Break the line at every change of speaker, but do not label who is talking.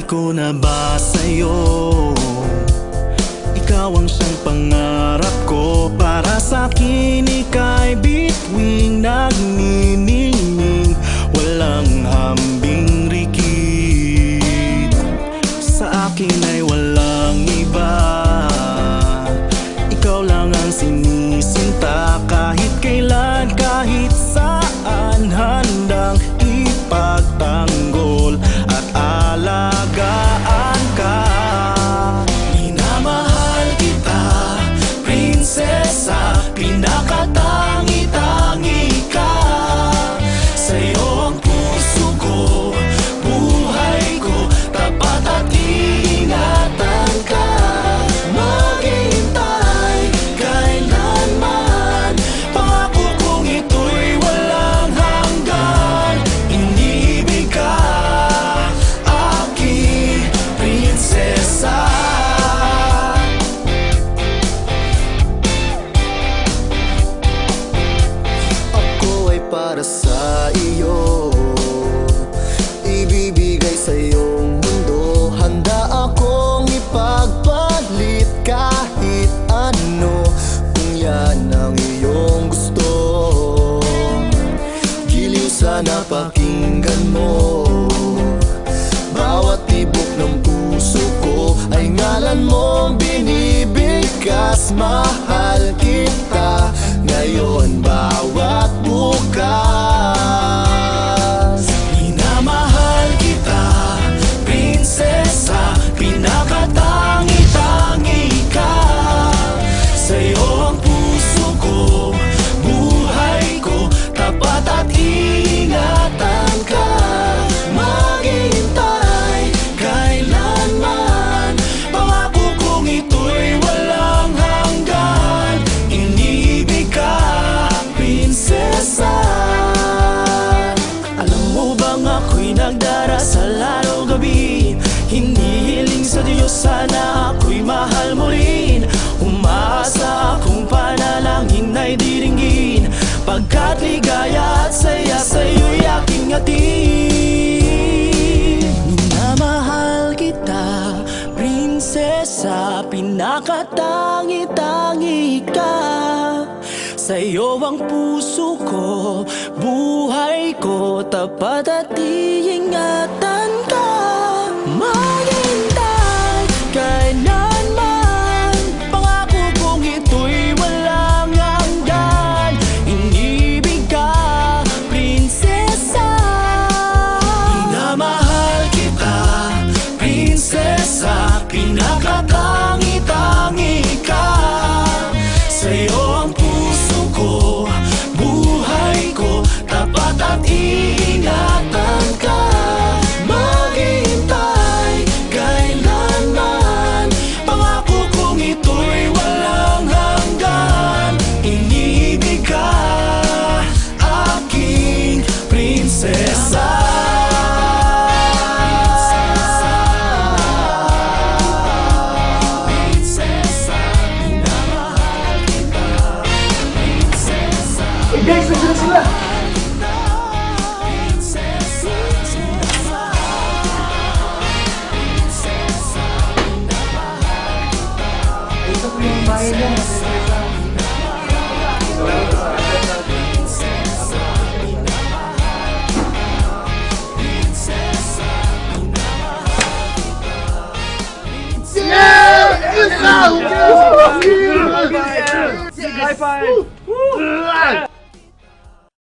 ko na ba sa'yo? Ikaw ang siyang pangarap ko. Para sa'kin ika'y bituing nagniningning, walang hambing rikit. Sa akin ay walang iba, ikaw lang ang sinisinta. Kahit kailan, kahit saan, handang ipagtanggol at alagaan ka. Minamahal kita, prinsesa, pinakatangi-tangi ka. Sa'yo ang puso ko, buhay ko, tapat at iingatan ka. Maghintay kailanman, pangako kong ito'y walang hanggan. Inibig ka, aking prinsesa. Ako ay para sa iyo, ibibigay sa iyong mundo. Handa akong ipagpalit kahit ano, kung yan ang iyong gusto. Giliw sana pakinggan mo, bawat tibok ng puso ko ay ngalan mong binibigkas. Mahal kita ngayon, bawat bukas. Minamahal kita, prinsesa, pinakatangi-tangi ka. Sa'yo ang puso ko, buhay ko, tapat at iingatan ka. Maghintay kailanman, pangako kong ito'y walang hanggan. Inibig ka, prinsesa. Alam mo bang ako'y nagdarasal araw gabi, hinihiling sa Diyos sana ako'y mahal mo rin. Umaasa akong panalangin ay diringgin, pagkat ligaya at saya sa'yo'y aking atin. Minamahal kita, prinsesa, pinakatangi-tangi ka. Sa'yo ang puso ko, buhay ko, tapat at iingatan ka. Maghintay kailanman, pangako kong ito'y walang hanggan. Inibig ka, prinsesa. Minamahal kita, prinsesa, pinakatangi-tangi ka. Sa'yo ang puso ko, buhay ko, tapat at iingatan ka. Maghintay kailanman, pangako kong ito'y walang hanggan. Inibig ka, aking prinsesa.
Guys, nandiyan na sila! Ito po yung bahay niya, prinsesa. High five!